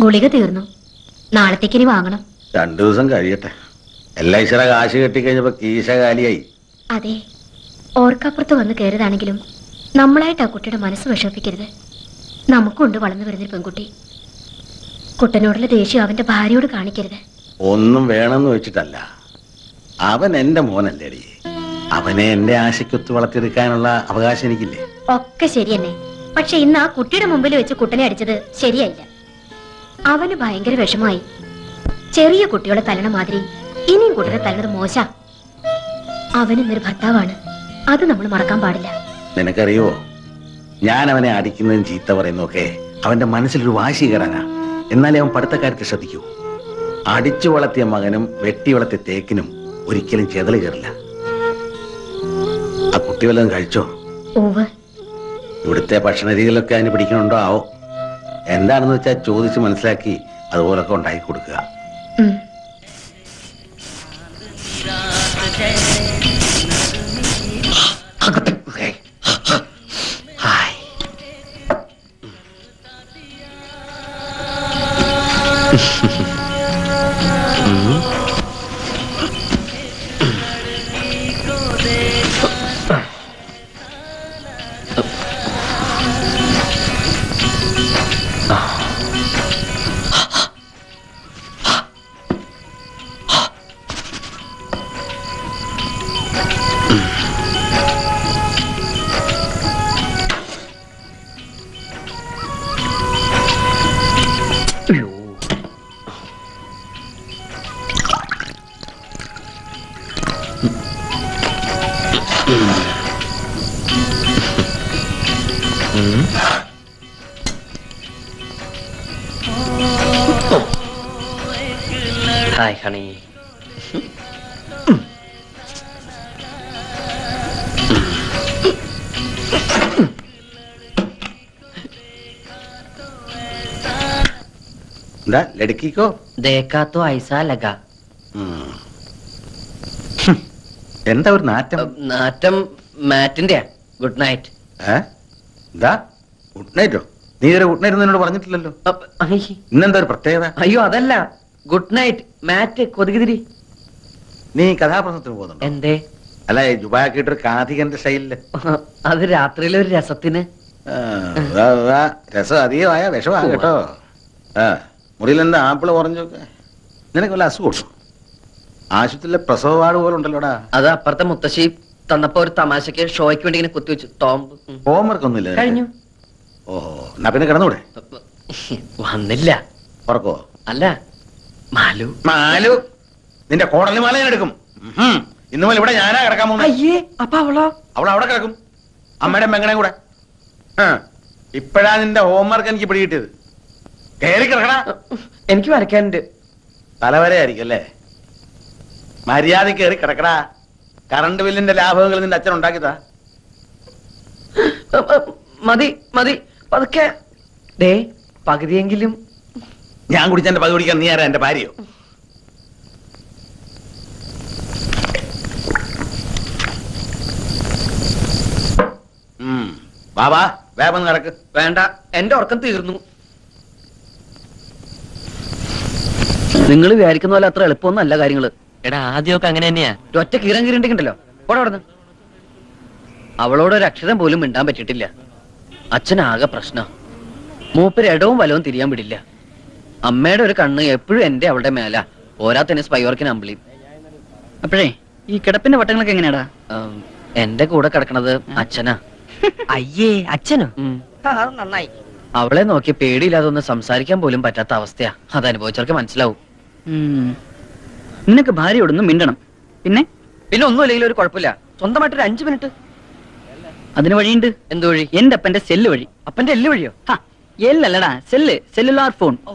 ഗുളിക തീർന്നു. നാളത്തേക്ക് ഇനി വാങ്ങണം. 2 ദിവസം കഴിയട്ടെ. എല്ലാ ഈശ്വര കാശ് കെട്ടിക്കഴിഞ്ഞപ്പോ കീശ കാലിയായി. അതെ, ഓർക്കപ്പുറത്ത് വന്ന് കയറിയതാണെങ്കിലും നമ്മളായിട്ട് ആ കുട്ടിയുടെ മനസ്സ് വിഷമിപ്പിക്കരുത്. നമുക്കുണ്ട് വളർന്നു വരുന്നൊരു പെൺകുട്ടി. കുട്ടനോടുള്ള ദേഷ്യം അവന്റെ ഭാര്യയോട് കാണിക്കരുത്. ഒന്നും വേണമെന്ന് വെച്ചിട്ടല്ല, അവൻ എന്റെ മോനല്ലേടി. അവനെ എന്റെ ആശയ്ക്കൊത്ത് വളർത്തിയെടുക്കാനുള്ള അവകാശം എനിക്കില്ലേ? ഒക്കെ ശരി തന്നെ. പക്ഷെ ഇന്ന് ആ കുട്ടിയുടെ മുമ്പിൽ വെച്ച് കുട്ടനെ അടിച്ചത് ശരിയായില്ല. അവന് ഭയങ്കര വിഷമായി. ചെറിയ കുട്ടികളെ തല്ലണ മാതിരി ഇനിയും കുട്ടികളെ തല്ലണത് മോശ. അവനിന്നൊരു ഭർത്താവാണ്, അത് നമ്മൾ മറക്കാൻ പാടില്ല. നിനക്കറിയോ, ഞാൻ അവനെ അടിക്കുന്നതും ചീത്ത പറയുന്നതൊക്കെ അവന്റെ മനസ്സിലൊരു വാശി കയറാനാ. എന്നാലേ അവൻ പഠിത്തക്കാര്യത്തെ ശ്രദ്ധിക്കൂ. അടിച്ചു വളർത്തിയ മകനും വെട്ടി വളർത്തിയ തേക്കിനും ഒരിക്കലും ചെതല് കയറില്ല. ആ കുട്ടി വല്ലതും കഴിച്ചോ? ഇവിടുത്തെ ഭക്ഷണ രീതികളൊക്കെ അതിന് പിടിക്കണുണ്ടോ ആവോ? എന്താണെന്ന് വെച്ചാൽ ചോദിച്ച് മനസ്സിലാക്കി അതുപോലൊക്കെ ഉണ്ടാക്കി കൊടുക്കുക. Hi, honey. लड़की को देखा तो ऐसा लगा. എന്താ ഒരു നാറ്റം? നാറ്റം മാറ്റിന്റെ. Good night. എന്താ ഗുഡ് നൈറ്റോ? നീ ഒരു ഗുഡ് നൈറ്റ് എന്നോട് പറഞ്ഞിട്ടില്ലല്ലോ. ഇന്നെന്താ ഒരു പ്രത്യേകത? അയ്യോ അതല്ല, ഗുഡ് നൈറ്റ് മാറ്റ് കൊതുകുതിരി. നീ കഥാപ്രസംഗത്തിന് പോകുന്നുണ്ടോ? എന്തേ? അല്ല, ജുബാക്കിട്ടൊരു കാഥികന്റെ സ്റ്റൈലില്. അത് രാത്രിയിലെ ഒരു രസത്തിന്. രസം അധികമായ വിഷമാണ് കേട്ടോ. മുറിയിൽ എന്താ ആപ്പിള് ഓറഞ്ചൊക്കെ? നിനക്ക് വല്ല അസുഖം? ആശുപത്രിയിലെ പ്രസവ വാർഡ് പോലെ ഉണ്ടല്ലോടാ. അത് അപ്പുറത്തെ മുത്തശ്ശി തന്നപ്പോ ഒരു തമാശക്ക് ഷോയ്ക്ക് വേണ്ടി ഇങ്ങനെ കുത്തിവെച്ചു. ടോംബ്. ഹോംവർക്ക് ഒന്നുമില്ല കഴിഞ്ഞു. ഓഹോ, എന്നാ പിന്നെ കിടന്നൂടെ? വന്നില്ല. ഉറക്കോ? അല്ല, മാലു. മാലു നിന്റെ കോടലി മാല ഞാൻ എടുക്കും. ഇന്ന് മുതൽ ഇവിടെ ഞാനാ കിടക്കാൻ പോകുന്നത്. അയ്യേ, അപ്പൊ അവളോ? അവൾ അവിടെ കിടക്കും, അമ്മയുടെ മെങ്ങണേ കൂടെ. ഇപ്പഴാ നിന്റെ ഹോംവർക്ക് എനിക്ക് പിടികിട്ടിയത്. കയറി കിടക്കടാ. എനിക്ക് വരയ്ക്കാനുണ്ട്. തലവരെയായിരിക്കും അല്ലേ? മര്യാദ കയറി കിടക്കടാ. കറണ്ട് ബില്ലിന്റെ ലാഭങ്ങൾ നിന്റെ അച്ഛൻ ഉണ്ടാക്കിയതാ. മതി മതി, പതുക്കെ. ദേ പകുതിയെങ്കിലും. ഞാൻ കുടിച്ച എന്റെ പകുതി കുടിക്കാൻ നീ ആരാ? എന്റെ ഭാര്യയോ? ബാബാ വേഗം കിടക്ക്. വേണ്ട, എന്റെ ഉറക്കം തീർന്നു. നിങ്ങൾ വിചാരിക്കുന്ന പോലെ അത്ര എളുപ്പമൊന്നും അല്ല കാര്യങ്ങള്. എടാ, ആദ്യമൊക്കെ അങ്ങനെ തന്നെയാ. ഒറ്റ കീറം കീറിണ്ടെങ്കിണ്ടല്ലോ. പോടെ അവിടുന്ന്. അവളോട് ഒരു അക്ഷരം പോലും മിണ്ടാൻ പറ്റിയിട്ടില്ല. അച്ഛനാകെ പ്രശ്നം. മൂപ്പര് ഇടവും വലവും തിരിയാൻ വിടില്ല. അമ്മയുടെ ഒരു കണ്ണ് എപ്പോഴും എന്റെ അവളുടെ മേല. പോരാത്തന്നെ സ്പൈവർക്കിന് അമ്പിളി. അപ്പോഴേ ഈ കിടപ്പിന്റെ വട്ടങ്ങളൊക്കെ എങ്ങനെയാടാ? എന്റെ കൂടെ കിടക്കണത് അച്ഛനാ. അയ്യേ, അച്ഛനോ? നന്നായി. അവളെ നോക്കി പേടിയില്ലാതെ ഒന്ന് സംസാരിക്കാൻ പോലും പറ്റാത്ത അവസ്ഥയാ. അത് അനുഭവിച്ചവർക്ക് മനസ്സിലാവും. നിനക്ക് ഭാര്യയോടൊന്നും മിണ്ടണം. പിന്നെ പിന്നെ ഒന്നുമില്ലെങ്കിലും ഒരു കുഴപ്പമില്ല. സ്വന്തമായിട്ടൊരു 5 മിനിറ്റ്. അതിന് വഴിയുണ്ട്. എന്ത് വഴി? എന്റെ അപ്പന്റെ സെല്ല് വഴി. അപ്പന്റെ എല്ല് വഴിയോ? എല്ലല്ലടാ, സെല്ല്, സെല്ലുലാർ ഫോൺ. ഓ,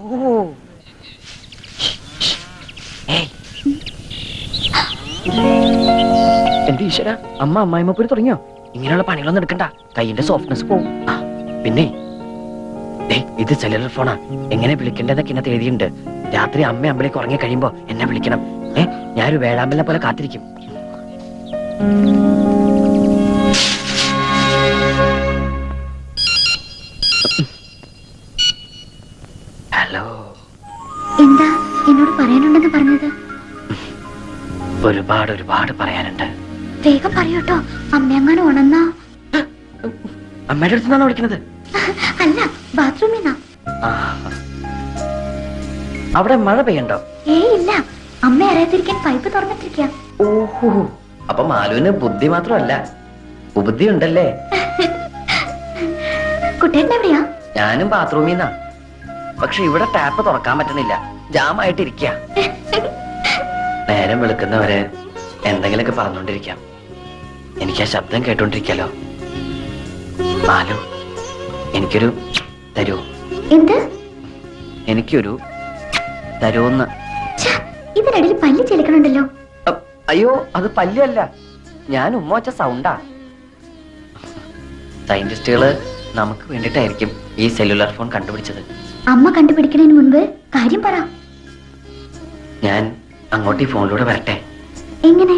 എന്റെ ഈശ്വര, അമ്മ അമ്മായിമ്മപ്പൂരി തുടങ്ങിയോ? ഇങ്ങനെയുള്ള പണികളൊന്നും എടുക്കണ്ട, കൈയിന്റെ സോഫ്റ്റ്നെസ് പോവും. പിന്നെ ഇത് സെല്ലുലർ ഫോണാ. എങ്ങനെ വിളിക്കേണ്ടതൊക്കെ ഇന്നത്തെ എഴുതിയുണ്ട്. രാത്രി അമ്മ അമ്പലേക്ക് ഉറങ്ങി കഴിയുമ്പോ എന്നെ വിളിക്കണം. ഞാനൊരു വേഴാമ്പലിനെ പോലെ കാത്തിരിക്കും. ഹലോ. ഒരുപാട് ഒരുപാട് പറയാനുണ്ട്. വേഗം പറയൂട്ടോ, അമ്മയങ്ങനെ ഉണന്നാ. അമ്മയുടെ അടുത്ത് നിന്നാണോ വിളിക്കുന്നത്? അല്ല, ബാത്റൂമിന്നാ. അവിടെ മഴ പെയ്യണ്ടോ? ഇല്ല, അമ്മ അറിയാതിരിക്കാൻ പൈപ്പ് തുറന്നിട്ടിരിക്കുക. ഓഹോ, അപ്പൊ മാലുവിന് ബുദ്ധി മാത്രമല്ല ഉപുദ്ധി ഉണ്ടല്ലേ. കുട്ടേട്ടൻ എവിടെയാ? ഞാനും ബാത്റൂമിൽ നിന്നാ. പക്ഷെ ഇവിടെ ടാപ്പ് തുറക്കാൻ പറ്റണില്ല, ജാമായിട്ടിരിക്ക. നേരം വെളുക്കുന്നവരെ എന്തെങ്കിലുമൊക്കെ പറഞ്ഞോണ്ടിരിക്കാം. എനിക്ക് ആ ശബ്ദം കേട്ടോണ്ടിരിക്കാലോ. മാലു, എനിക്കൊരു തരൂ. എന്ത്? എനിക്കൊരു തരൂന്ന്. ഇതിനിടയിൽ പല്ല് ചെലുക്കണുണ്ടല്ലോ. അയ്യോ, അത് പല്ലല്ല, ഞാൻ ഉമ്മ വച്ച സൗണ്ടാ. സയന്റിസ്റ്റുകള് നമുക്ക് വേണ്ടിട്ടായിരിക്കും ഈ സെല്ലുലാർ ഫോൺ കണ്ടുപിടിച്ചത്. അമ്മ കണ്ടുപിടിക്കുന്നതിന് മുൻപ് കാര്യം പറ. ഞാൻ അങ്ങോട്ട് ഈ ഫോണിലൂടെ വരട്ടെ. എങ്ങനെ?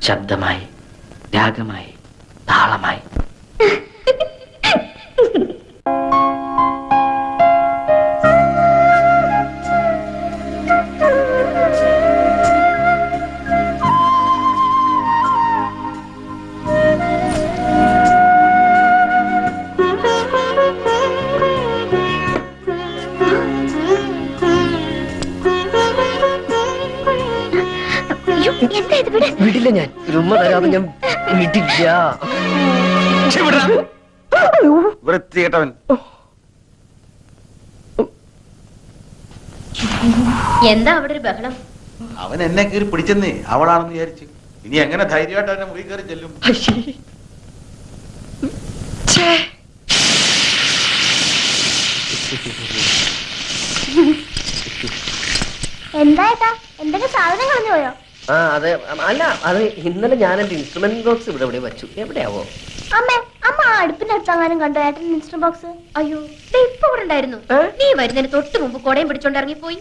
ശബ്ദമായി, രാഗമായി, താളമായി. എന്താ ഇത്? വിട്. വിടില്ല, ഞാൻ ഉമ്മ തരാതെ ഞാൻ വിടില്ല. വൃത്തികെട്ടവൻ. എന്താ അവിടെ ഒരു ബഹളം? അവൻ എന്നെ കയറി പിടിച്ചെന്നേ, അവളാണെന്ന് വിചാരിച്ചു. ഇനി എങ്ങനെ ധൈര്യമായിട്ട് അവനെ മുറി കയറി ചെല്ലും? എന്താ എന്തെങ്കിലും സാധനം കളഞ്ഞു പോയോ? അതെ, അല്ല, അത് ഇന്നലെ ഞാൻ എന്റെ ഇൻസ്ട്രുമെന്റ് ബോക്സ് ഇവിടെ എവിടെ വെച്ചു. എവിടെയാവോ? അമ്മ അടുപ്പിന്റെ അടുത്തെങ്ങാനും കണ്ടോ ഏട്ടൻ ഇൻസ്ട്രുമെന്റ് ബോക്സ്? അയ്യോ, ഇപ്പൊ ഇവിടെ ഉണ്ടായിരുന്നു. നീ വരുന്നതിന് തൊട്ട് മുമ്പ് കൊടയും പിടിച്ചോണ്ട് ഇറങ്ങിപ്പോയി.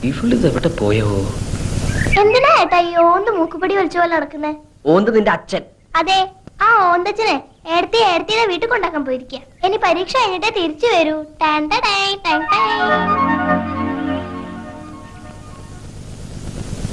ഇവളിത് എവിടെ പോയോ? എന്തിനാ ഏട്ടാ ഈ ഓന്ത് മൂക്കുപടി വലിച്ച പോലെ നടക്കുന്നേ? ഓന്ത് നിന്റെ അച്ഛൻ. അതെ, ആ ഓന്തച്ഛനെ ഏടത്തിയുടെ വീട്ടിൽ കൊണ്ടാക്കാൻ പോയിരിക്കുക. ഇനി പരീക്ഷ കഴിഞ്ഞിട്ടേ തിരിച്ചു വരൂ. ടാൻ ടാ ടൈ ടൈ ടൈ.